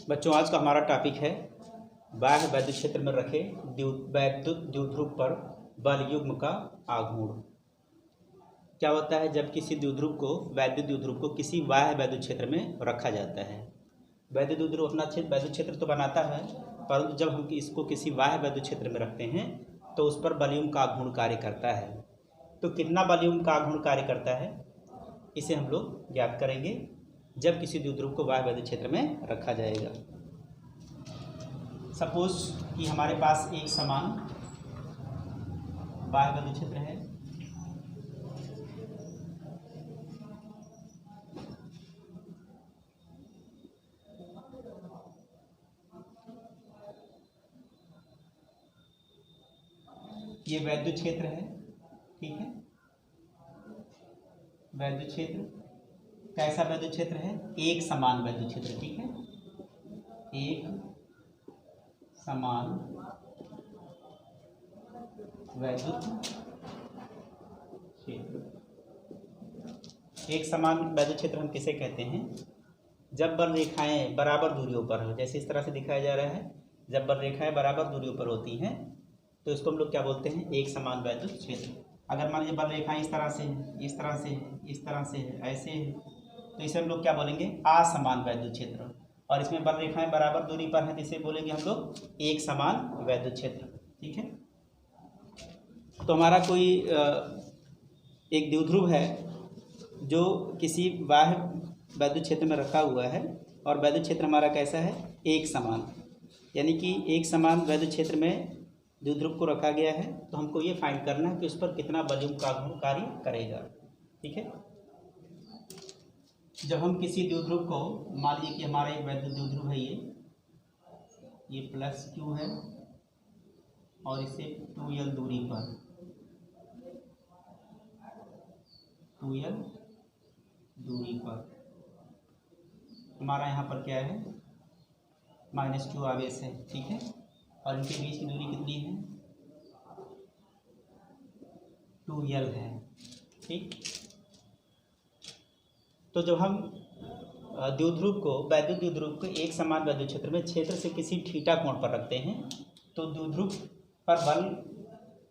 बच्चों, आज का हमारा टॉपिक है बाह्य वैद्युत क्षेत्र में रखे वैद्युत द्विध्रुव पर बल युग्म का आघूर्ण। क्या होता है जब किसी वैद्युत द्विध्रुव को किसी बाह्य वैद्युत क्षेत्र में रखा जाता है। वैद्युत द्विध्रुव अपना वैद्युत क्षेत्र तो बनाता है, परंतु जब हम इसको किसी बाह्य वैद्युत क्षेत्र में रखते हैं तो उस पर बल युग्म का आघूर्ण कार्य करता है। तो कितना बल युग्म का आघूर्ण कार्य करता है, इसे हम लोग ज्ञात करेंगे जब किसी द्विध्रुव को बाह्य वैद्युत क्षेत्र में रखा जाएगा। सपोज कि हमारे पास एक समान बाह्य वैद्युत क्षेत्र है। ये वैद्युत क्षेत्र है, ठीक है। वैद्युत क्षेत्र कैसा वैद्युत क्षेत्र है? एक समान वैद्युत क्षेत्र, ठीक है। एक समान वैद्युत क्षेत्र। एक समान वैद्युत क्षेत्र हम किसे कहते हैं? जब बल रेखाएं बराबर दूरियों पर हो, जैसे इस तरह से दिखाया जा रहा है। जब बल रेखाएं बराबर दूरियों पर होती हैं तो इसको हम लोग क्या बोलते हैं? एक समान वैद्युत क्षेत्र। अगर मान लीजिए बल रेखाएं इस तरह से है, इस तरह से है, इस तरह से है, ऐसे है, तो इसे हम लोग क्या बोलेंगे? असमान वैद्युत क्षेत्र। और इसमें बल रेखाएं बराबर दूरी पर हैं तो इसे बोलेंगे हम लोग एक समान वैद्युत क्षेत्र, ठीक है। तो हमारा कोई एक द्विध्रुव है जो किसी बाह्य वैद्युत क्षेत्र में रखा हुआ है और वैद्युत क्षेत्र हमारा कैसा है? एक समान। यानी कि एक समान वैद्युत क्षेत्र में द्विध्रुव को रखा गया है, तो हमको ये फाइंड करना है कि उस पर कितना बल युग्म का आघूर्ण कार्य करेगा, ठीक है। जब हम किसी द्विध्रुव को, मान लीजिए कि हमारा एक वैद्युत द्विध्रुव है, ये प्लस क्यू है और इसे 2l दूरी पर, 2l दूरी पर हमारा यहाँ पर क्या है? -q आवेश है, ठीक है। और इनके बीच की दूरी कितनी है? 2l है, ठीक। तो जब हम वैद्युत द्विध्रुव को एक समान वैद्युत क्षेत्र में क्षेत्र से किसी थीटा कोण पर रखते हैं तो द्विध्रुव पर बल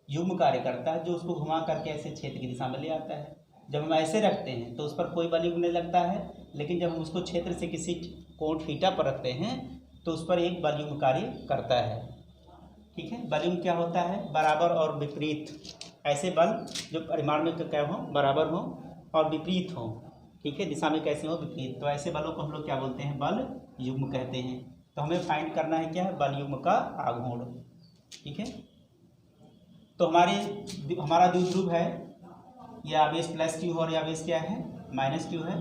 युग्म कार्य करता है जो उसको घुमा करके ऐसे क्षेत्र की दिशा में ले आता है। जब हम ऐसे रखते हैं तो उस पर कोई बल युग्म नहीं लगता है, लेकिन जब हम उसको क्षेत्र से किसी कोण थीटा पर रखते हैं तो उस पर एक बल युग्म कार्य करता है, ठीक है। बल युग्म क्या होता है? बराबर और विपरीत ऐसे बल जो परिमाण में क्या हो? बराबर हो और विपरीत हो, ठीक है। दिशा में कैसे हो? विपरीत। तो ऐसे बलों को हम लोग क्या बोलते हैं? बल युग्म कहते हैं। तो हमें फाइंड करना है क्या है? बल युग्म का आघूर्ण, ठीक है। तो हमारा द्विध्रुव है, यह आवेश +q और यह आवेश क्या है? -q है।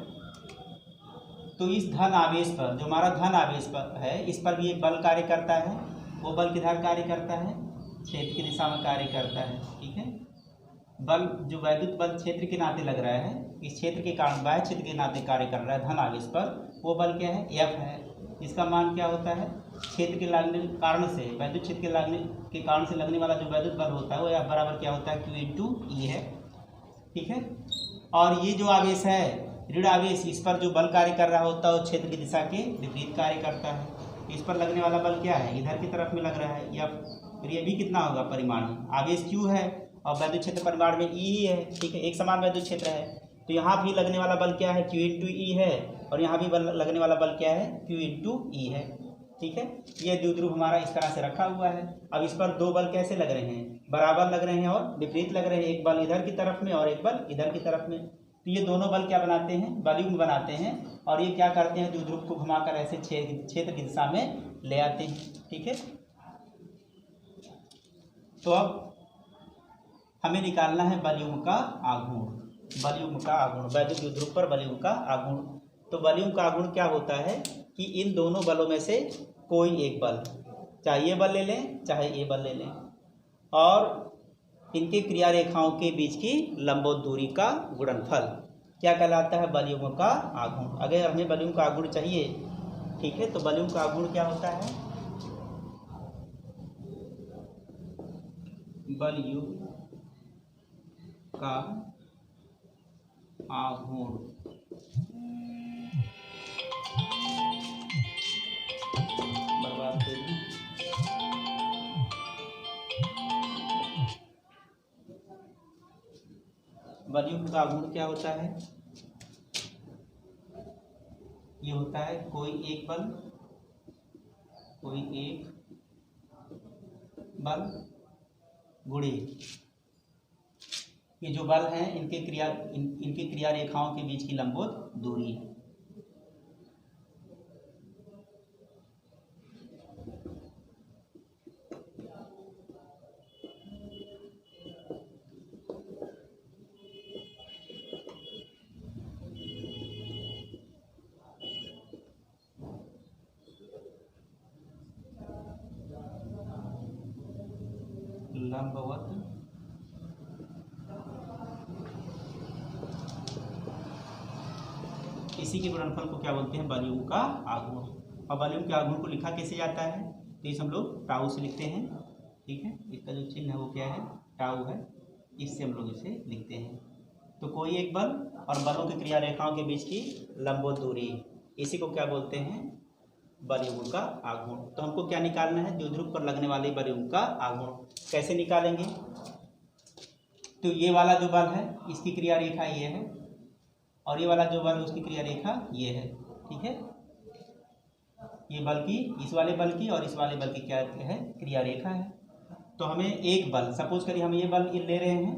तो इस धन आवेश पर, जो हमारा धन आवेश पर है, इस पर भी एक बल कार्य करता है। वो बल किधर कार्य करता है? क्षेत्र की दिशा में कार्य करता है, ठीक है। बल जो वैद्युत बल क्षेत्र के नाते लग रहा है, इस क्षेत्र के कारण, बाह्य क्षेत्र के नाते कार्य कर रहा है धन आवेश पर, वो बल क्या है? F है। इसका मान क्या होता है? क्षेत्र के लगने कारण से, वैद्युत क्षेत्र के लगने के कारण से लगने वाला जो वैद्युत बल होता है वो F बराबर क्या होता है? Q × E है, ठीक है। और ये जो आवेश है ऋण आवेश, इस पर जो बल कार्य कर रहा होता है वो क्षेत्र की दिशा के विपरीत कार्य करता है। इस पर लगने वाला बल क्या है? इधर की तरफ में लग रहा है, या फिर ये भी कितना होगा? परिमाण में आवेश Q है और वैद्युत क्षेत्र परिमाण में E ही है, ठीक है। एक समान वैद्युत क्षेत्र है तो यहाँ भी लगने वाला बल क्या है? Q × E है, और यहाँ भी लगने वाला बल क्या है? Q × E है, ठीक है। ये द्विध्रुव हमारा इस तरह से रखा हुआ है। अब इस पर दो बल कैसे लग रहे हैं? बराबर लग रहे हैं और विपरीत लग रहे हैं। एक बल इधर की तरफ में और एक बल इधर की तरफ में। तो ये दोनों बल क्या बनाते हैं? बल युग्म बनाते हैं। और ये क्या करते हैं? द्विध्रुव को घुमाकर ऐसे क्षेत्र की दिशा में ले आते हैं, ठीक है। तो अब हमें निकालना है बल युग्म का आघूर्ण। बल युग्म का आघूर्ण, वैद्युत द्विध्रुव पर बल युग्म का आघूर्ण। तो बल युग्म का आघूर्ण क्या होता है कि इन दोनों बलों में से कोई एक बल, चाहे ये बल ले लें चाहे ये बल ले लें, और इनके क्रिया रेखाओं के बीच की लंबवत दूरी का गुणनफल क्या कहलाता है? बल युग्म का आघूर्ण। अगर हमें बल युग्म का आघूर्ण चाहिए, ठीक है, तो बल युग्म का आघूर्ण क्या होता है? बल युग्म का आघूर्ण बलयुग्म का गुण क्या होता है? ये होता है कोई एक बल गुणे, ये जो बल हैं इनके क्रिया रेखाओं के बीच की लंबवत दूरी। लंबवत इसी के गुणनफल को क्या बोलते हैं? बलयुग्म का आघूर्ण। और बलयुग्म के आघूर्ण को लिखा कैसे जाता है? तो इसे हम लोग टाउ से लिखते हैं, ठीक है। इसका जो चिन्ह है वो क्या है? टाउ है, इससे हम लोग इसे लिखते हैं। तो कोई एक बल और बलों की क्रिया रेखाओं के बीच की लंबवत दूरी, इसी को क्या बोलते हैं? बलयुग्म का आघूर्ण। तो हमको क्या निकालना है? द्विध्रुव पर लगने वाले बलयुग्म का आघूर्ण। कैसे निकालेंगे? तो ये वाला जो बल है इसकी क्रिया रेखा ये है, और ये वाला जो बल है उसकी क्रिया रेखा ये है, ठीक है। ये बल की, इस वाले बल की और इस वाले बल की क्या है? क्रिया रेखा है। तो हमें एक बल, सपोज करिए हम ये बल ले रहे हैं,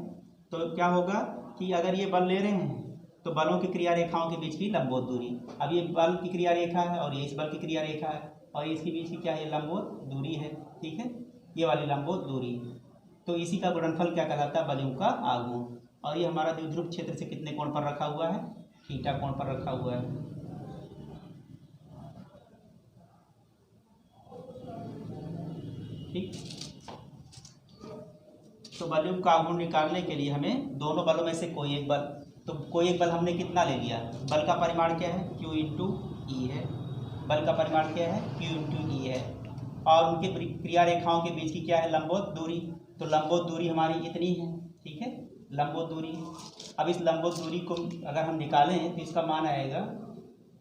तो क्या होगा कि अगर ये बल ले रहे हैं तो बलों की क्रिया रेखाओं के बीच की लंबवत दूरी, अब ये बल की क्रिया रेखा है और ये इस बल की क्रिया रेखा है और इसके बीच की क्या है? लंबवत दूरी है, ठीक है, ये वाली लंबवत दूरी। तो इसी का गुणनफल क्या कहलाता है? बलयुग्म का आघूर्ण। और ये हमारा द्विध्रुव क्षेत्र से कितने कोण पर रखा हुआ है? थीटा कोण पर रखा हुआ है, ठीक। तो बलयुग्म का आघूर्ण निकालने के लिए हमें दोनों बलों में से कोई एक बल, तो कोई एक बल हमने कितना ले लिया? बल का परिमाण क्या है? Q इंटू ई है। बल का परिमाण क्या है? Q इंटू ई है। और उनके क्रिया रेखाओं के बीच की क्या है? लंबवत दूरी। तो लंबवत दूरी हमारी इतनी है, ठीक है, लंबवत दूरी। अब इस लंबवत दूरी को अगर हम निकालें तो इसका मान आएगा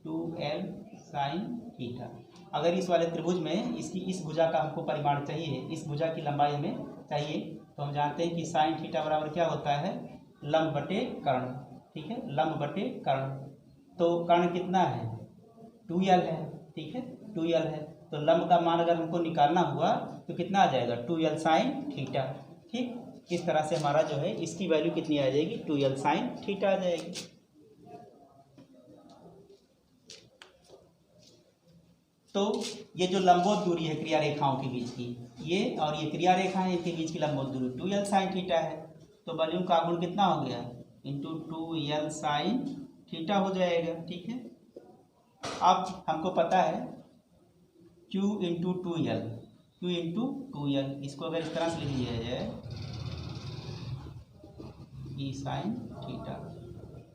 2L साइन थीटा। अगर इस वाले त्रिभुज में इसकी इस भुजा का हमको परिमाण चाहिए, इस भुजा की लंबाई हमें चाहिए, तो हम जानते हैं कि साइन थीटा बराबर क्या होता है? लंब बटे कर्ण, ठीक है, लंब बटे कर्ण। तो कर्ण कितना है? 2L है, ठीक है, 2L है। तो लंब का मान अगर हमको निकालना हुआ तो कितना आ जाएगा? 2L साइन थीटा, ठीक। इस तरह से हमारा जो है इसकी वैल्यू कितनी आ जाएगी? 2L साइन थीटा आ जाएगी। तो ये जो लंबवत दूरी है क्रिया रेखाओं के बीच की, ये और ये क्रिया रेखा है, इनके बीच की लंबवत दूरी 2L साइन थीटा है। तो बलयुग्म का आघूर्ण कितना हो गया? इंटू 2L साइन थीटा हो जाएगा, ठीक है। अब हमको पता है Q into 2L, Q into 2L, इसको अगर इस तरह से लिख लिया जाए E साइन थीटा,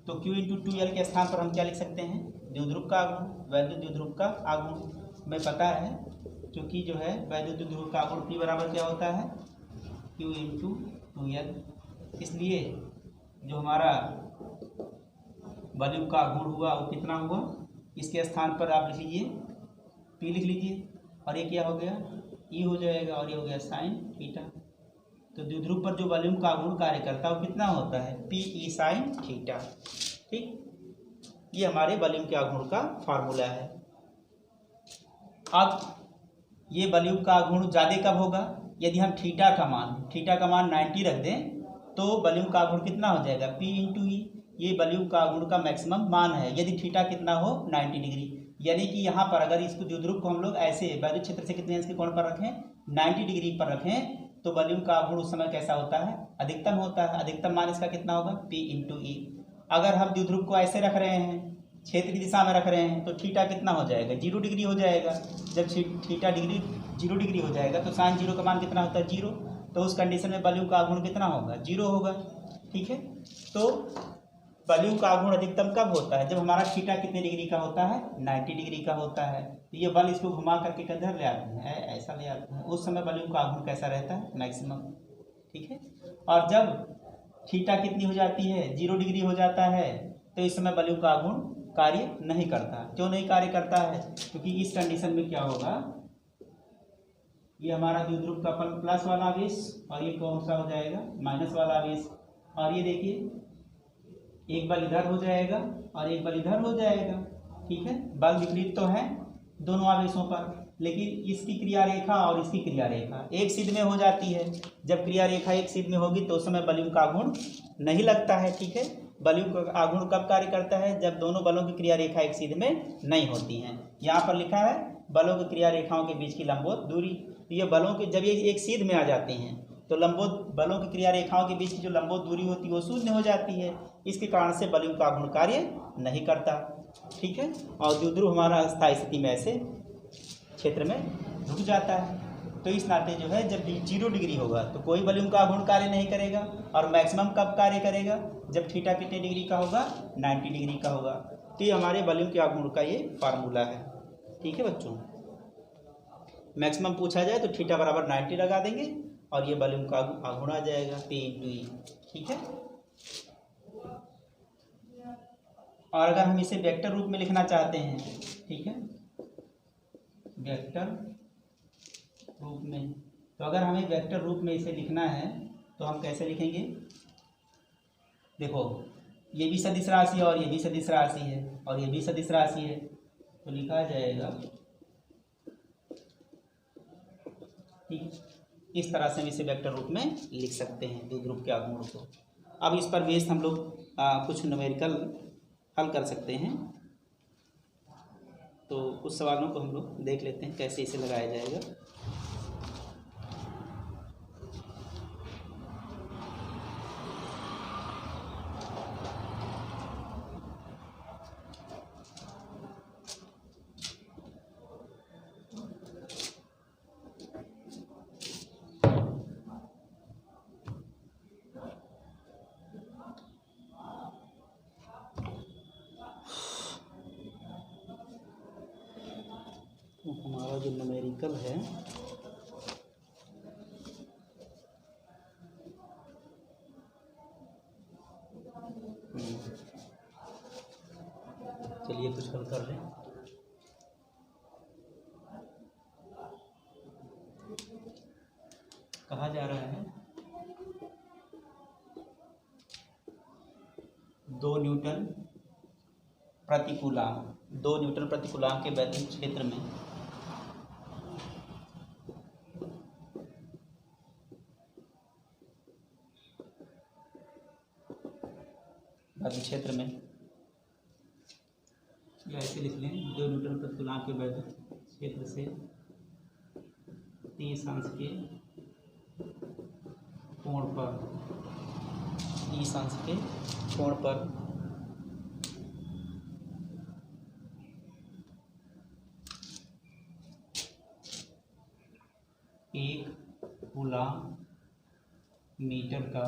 तो Q इंटू 2L के स्थान पर हम क्या लिख सकते हैं? द्विध्रुव का आघूर्ण, वैद्युत द्विध्रुव का आघूर्ण। हमें पता है क्योंकि जो है वैद्युत द्विध्रुव का आघूर्ण P बराबर क्या होता है? Q into 2L। इसलिए जो हमारा बलयुग्म का आघूर्ण हुआ वो कितना हुआ? इसके स्थान पर आप लिख लीजिए P लिख लीजिए, और ये क्या हो गया? E हो जाएगा, और ये हो गया साइन थीटा। तो द्विध्रुव पर जो बलयुग्म का आघूर्ण कार्य करता है वो कितना होता है? PE साइन थीटा, ठीक। ये हमारे बलयुग्म के आघूर्ण का फार्मूला है। अब ये बलयुग्म का आघूर्ण ज़्यादा कब होगा? यदि हम थीटा का मान 90 रख दें तो बलयुग्म का आघूर्ण कितना हो जाएगा? P इंटू ई। ये बलयुग्म का आघूर्ण का मैक्सिमम मान है यदि थीटा कितना हो? 90 डिग्री। यानी कि यहाँ पर अगर इसको द्विध्रुव को हम लोग ऐसे वैद्युत क्षेत्र से कितने अंश के कोण पर रखें? 90 डिग्री पर रखें, तो बलयुग्म का आघूर्ण उस समय कैसा होता है? अधिकतम होता है। अधिकतम मान इसका कितना होगा? P इंटू ई। अगर हम द्विध्रुव को ऐसे रख रहे हैं, क्षेत्र की दिशा में रख रहे हैं, तो थीटा कितना हो जाएगा? 0 डिग्री हो जाएगा। जब थीटा 0 डिग्री हो जाएगा तो साइन 0 का मान कितना होता है? 0। तो उस कंडीशन में बलयुग्म का आघूर्ण कितना होगा? 0 होगा, ठीक है। तो बलयुग्म का आघूर्ण अधिकतम कब होता है? जब हमारा थीटा कितने डिग्री का होता है? 90 डिग्री का होता है। तो ये बल इसको घुमा करके किधर ले आते हैं? ऐसा ले आते हैं। उस समय बलयुग्म का आघूर्ण कैसा रहता है? मैक्सिमम, ठीक है। और जब थीटा कितनी हो जाती है? 0 डिग्री हो जाता है, तो इस समय बलयुग्म का आघूर्ण कार्य नहीं करता। क्यों नहीं कार्य करता है? क्योंकि इस कंडीशन में क्या होगा, ये हमारा द्विध्रुव का प्लस वाला आवेश और ये कौन सा हो जाएगा? माइनस वाला आवेश। और ये देखिए एक बल इधर हो जाएगा और एक बल इधर हो जाएगा, ठीक है। बल विपरीत तो है दोनों आवेशों पर, लेकिन इसकी क्रिया रेखा और इसकी क्रिया रेखा एक सिद्ध में हो जाती है। जब क्रिया रेखा एक सिद्ध में होगी तो उस समय बलयुग का आघूर्ण नहीं लगता है, ठीक है। बलयुग का आघूर्ण कब कार्य करता है? जब दोनों बलों की क्रिया रेखा एक सिद्ध में नहीं होती हैं। यहाँ पर लिखा है बलों की क्रिया रेखाओं के बीच की लंबवत दूरी। ये बलों के जब ये एक सिद्ध में आ जाते हैं तो लंबवत बलों की क्रिया रेखाओं के बीच की जो लंबवत दूरी होती है वो शून्य हो जाती है। इसके कारण से बलयुग का आघूर्ण कार्य नहीं करता, ठीक है। और द्विध्रुव हमारा स्थायी स्थिति में ऐसे क्षेत्र में रुक जाता है। तो इस नाते जो है जब 0 डिग्री होगा तो कोई बलयुग का आघूर्ण कार्य नहीं करेगा। और मैक्सिमम कब कार्य करेगा? जब थीटा कितने डिग्री का होगा? 90 डिग्री का होगा। तो ये हमारे बलयुग के आघूर्ण का ये फार्मूला है, ठीक है बच्चों। मैक्सिमम पूछा जाए तो थीटा बराबर 90 लगा देंगे और ये बलयुग का आघूर्ण आ जाएगा P/E, ठीक है। और अगर हम इसे वेक्टर रूप में लिखना चाहते हैं, ठीक है, वेक्टर रूप में, तो अगर हमें वेक्टर रूप में इसे लिखना है तो हम कैसे लिखेंगे? देखो ये भी सदिश राशि है और ये भी सदिश राशि है और ये भी सदिश राशि है, तो लिखा जाएगा, ठीक, इस तरह से हम इसे वेक्टर रूप में लिख सकते हैं द्विध्रुव के आघूर्ण को। अब इस पर बेस्ड हम लोग कुछ न्यूमेरिकल हल कर सकते हैं। तो कुछ सवालों को हम लोग देख लेते हैं कैसे इसे लगाया जाएगा। तो हमारा जो न्यूमेरिकल है चलिए कुछ हल कर लें। कहा जा रहा है 2 न्यूटन प्रति कूलाम, 2 न्यूटन प्रति कूलाम के वैद्युत क्षेत्र में क्षेत्र में, या ऐसे लिख लें 2 न्यूटन प्रति कूलाम के वैद्युत क्षेत्र से 30 अंश के कोण पर, 30 अंश के कोण पर एक कूलाम मीटर का,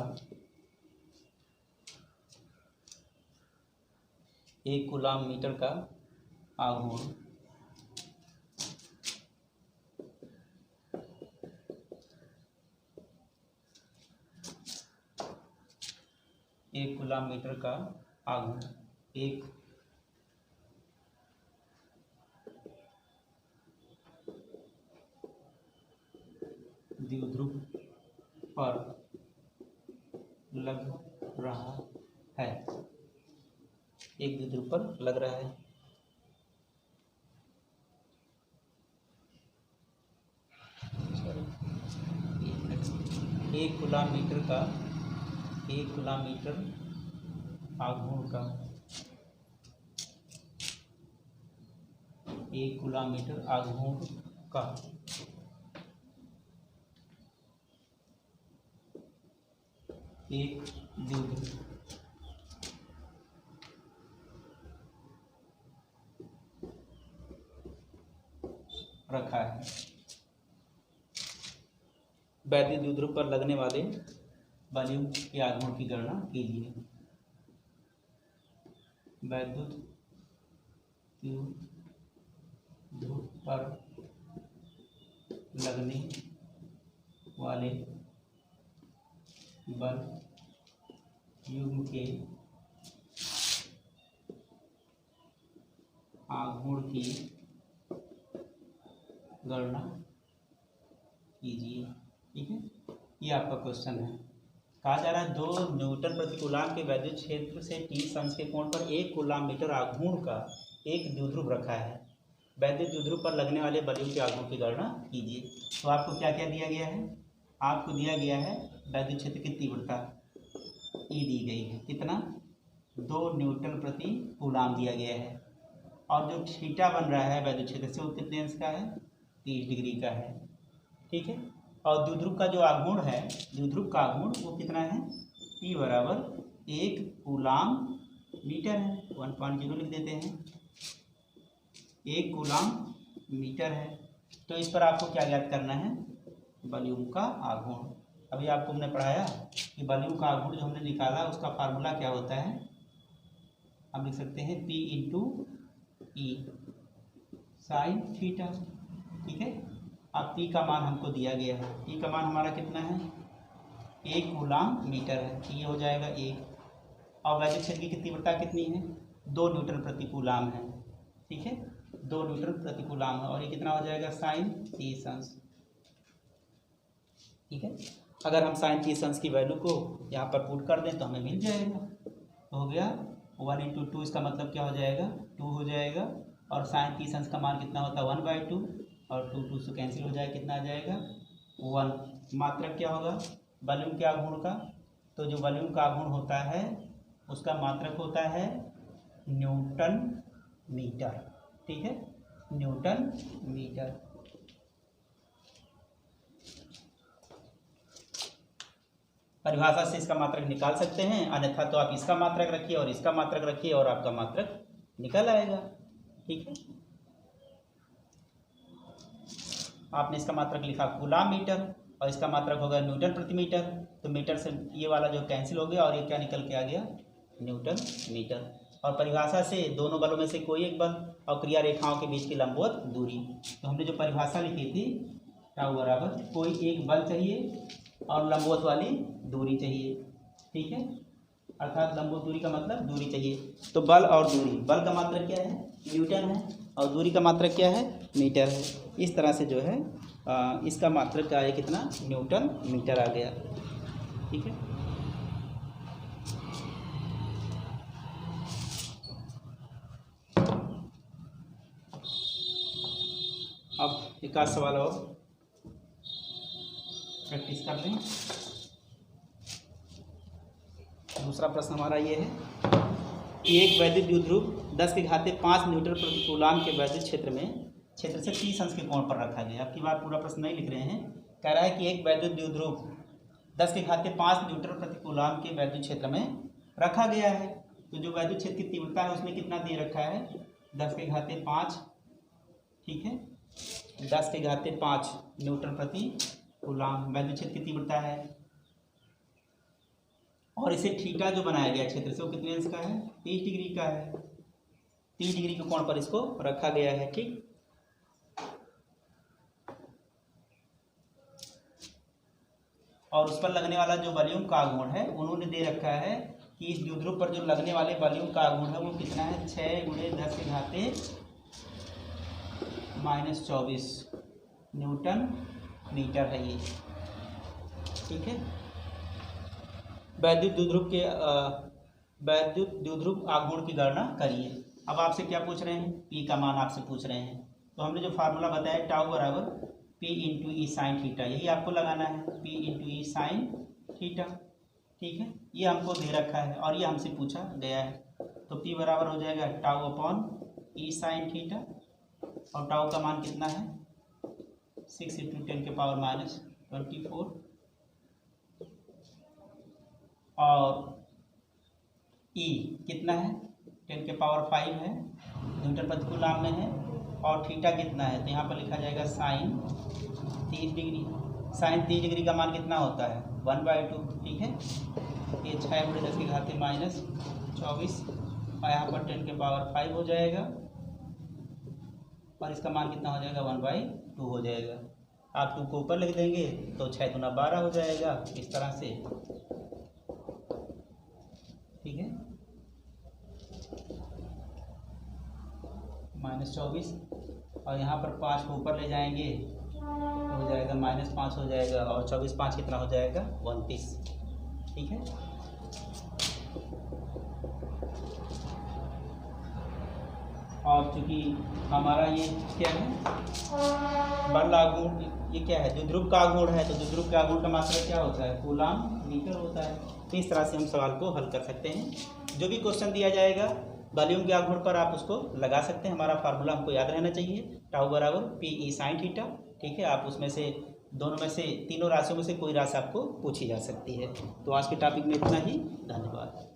एक कूलाम मीटर का आघूर्ण एक कूलाम मीटर का आघूर्ण एक द्विध्रुव पर लग रहा है, एक द्विध्रुव पर लग रहा है। एक कूलाम मीटर का, एक कूलाम मीटर आघूर्ण का, एक कूलाम मीटर आघूर्ण का एक द्विध्रुव रखा है। वैद्युत द्विध्रुव पर लगने वाले बलयुग के आघूर्ण की गणना कीजिए। वैद्युत द्विध्रुव पर लगने वाले बल युग्म के आघूर्ण की गणना कीजिए, ठीक है। ये आपका क्वेश्चन है। कहा जा रहा है 2 न्यूटन प्रति कूलाम के वैद्युत क्षेत्र से t अंश के कोण पर 1 कूलाम मीटर आघूर्ण का एक द्विध्रुव रखा है। वैद्युत द्विध्रुव पर लगने वाले बलों के आघूर्ण की गणना कीजिए। तो आपको क्या क्या दिया गया है? आपको दिया गया है वैद्युत क्षेत्र की तीव्रता E दी गई है, कितना? 2 न्यूटन प्रति कूलाम दिया गया है। और जो थीटा बन रहा है वैद्युत क्षेत्र से वो कितने अंश का है? 30 डिग्री का है, ठीक है। और द्विध्रुव का जो आघूर्ण है, द्विध्रुव का आघूर्ण वो कितना है? P बराबर 1 कूलाम मीटर है, 1.0 लिख देते हैं, 1 कूलाम मीटर है। तो इस पर आपको क्या ज्ञात करना है? वॉल्यूम का आघूर्ण। अभी आपको हमने पढ़ाया कि वॉल्यूम का आघूर्ण जो हमने निकाला उसका फार्मूला क्या होता है? हम लिख सकते हैं P into E sine theta, ठीक है। अब P का मान हमको दिया गया है, P का मान हमारा कितना है? 1 कूलाम मीटर है, तो ये हो जाएगा 1। और वैद्युत क्षेत्र की तीव्रता कितनी है? 2 न्यूटन प्रति कूलाम है, ठीक है, 2 न्यूटन प्रति कूलाम है। और ये कितना हो जाएगा? साइन 30 अंश, ठीक है। अगर हम साइन 30 अंश की वैल्यू को यहाँ पर पुट कर दें तो हमें मिल जाएगा। तो हो गया 1 इंटू 2, इसका मतलब क्या हो जाएगा? 2 हो जाएगा। और साइन 30 अंश का मान कितना होता है? 1/2, और 2 से कैंसिल हो जाएगा, कितना आ जाएगा? 1। मात्रक क्या होगा वॉल्यूम के आघूर्ण का? तो जो वॉल्यूम का आघूर्ण होता है उसका मात्रक होता है न्यूटन मीटर, ठीक है, न्यूटन मीटर। परिभाषा से इसका मात्रक निकाल सकते हैं, अन्यथा तो आप इसका मात्रक रखिए और इसका मात्रक रखिए और आपका मात्रक निकल आएगा, ठीक है। आपने इसका मात्रक लिखा कूलाम मीटर और इसका मात्रक होगा न्यूटन प्रति मीटर। तो मीटर से ये वाला जो कैंसिल हो गया और ये क्या निकल के आ गया? Newton metre. और परिभाषा से दोनों बलों में से कोई एक बल और क्रिया रेखाओं के बीच की लंबवत दूरी। तो हमने जो परिभाषा लिखी थी टाउ बराबर कोई एक बल चाहिए और लंबवत वाली दूरी चाहिए, ठीक है, अर्थात लंबवत दूरी का मतलब दूरी चाहिए। तो बल और दूरी, बल का मात्रक क्या है? न्यूटन है, और दूरी का मात्रक क्या है? मीटर है। इस तरह से जो है इसका मात्रक क्या है? कितना? न्यूटन मीटर आ गया, ठीक है। अब एक आध सवाल और प्रैक्टिस कर लें। दूसरा प्रश्न हमारा ये है कि एक वैद्युत द्विध्रुव 10⁵5 न्यूटन प्रति कूलाम के वैद्युत क्षेत्र से 30 अंश के कोण पर रखा गया। अब की बार पूरा प्रश्न नहीं लिख रहे हैं, कह रहा है कि एक वैद्युत द्विध्रुव 10⁵5 न्यूटन प्रति कूलाम के वैद्युत क्षेत्र में रखा गया है। तो जो वैद्युत क्षेत्र की तीव्रता है उसमें कितना दे रखा है? 10⁵5, ठीक है, 10⁵5 न्यूटन प्रति कूलाम वैद्युत क्षेत्र की तीव्रता है। और इसे थीटा जो बनाया गया क्षेत्र से वो कितने अंश का है? 30 डिग्री का है, 30 डिग्री के कोण पर इसको रखा गया है, ठीक। और उस पर लगने वाला जो वॉल्यूम का आघूर्ण है उन्होंने दे रखा है कि इस द्विध्रुव पर जो लगने वाले वॉल्यूम का आघूर्ण है वो कितना है? 6×10⁻²⁻24 न्यूटन मीटर है ये, ठीक है। वैद्युत द्विध्रुव आघूर्ण की गणना करिए। अब आपसे क्या पूछ रहे हैं? P का मान आपसे पूछ रहे हैं। तो हमने जो फार्मूला बताया टाउ बराबर P इंटू ई साइन थीटा, यही आपको लगाना है, P इंटू ई साइन थीटा, ठीक है। ये हमको दे रखा है और ये हमसे पूछा गया है। तो P बराबर हो जाएगा टाउ अपॉन ई साइन थीटा, और टाउ का मान कितना है? 6 × 10⁻24, और E कितना है? 10⁵ है, न्यूटन प्रति कूलाम में है। और थीटा कितना है? तो यहाँ पर लिखा जाएगा साइन 30 डिग्री। साइन 30 डिग्री का मान कितना होता है? 1/2, ठीक है। ये 6×10⁻24 और यहाँ पर 10⁵5 हो जाएगा, और इसका मान कितना हो जाएगा? 1/2 हो जाएगा। आप 2 को ऊपर लिख देंगे तो 6 × 12 हो जाएगा, इस तरह से, ठीक है, -24। और यहाँ पर 5 को ऊपर ले जाएंगे तो हो जाएगा -5 हो जाएगा, और 24 5 कितना हो जाएगा? 29, ठीक है। और चूंकि हमारा ये क्या है, बल आघूर्ण, ये क्या है, द्विध्रुव का आघूर्ण है, तो द्विध्रुव के आघूर्ण का मात्रा क्या होता है, कूलम मीटर होता है। तो इस तरह से हम सवाल को हल कर सकते हैं। जो भी क्वेश्चन दिया जाएगा वॉल्यूम के आघूर्ण पर आप उसको लगा सकते हैं। हमारा फार्मूला हमको याद रहना चाहिए, टाउ बराबर PE sin थीटा। ठीक है, आप उसमें से दोनों में से तीनों राशियों में से कोई राशि आपको पूछी जा सकती है। तो आज के टॉपिक में इतना ही, धन्यवाद।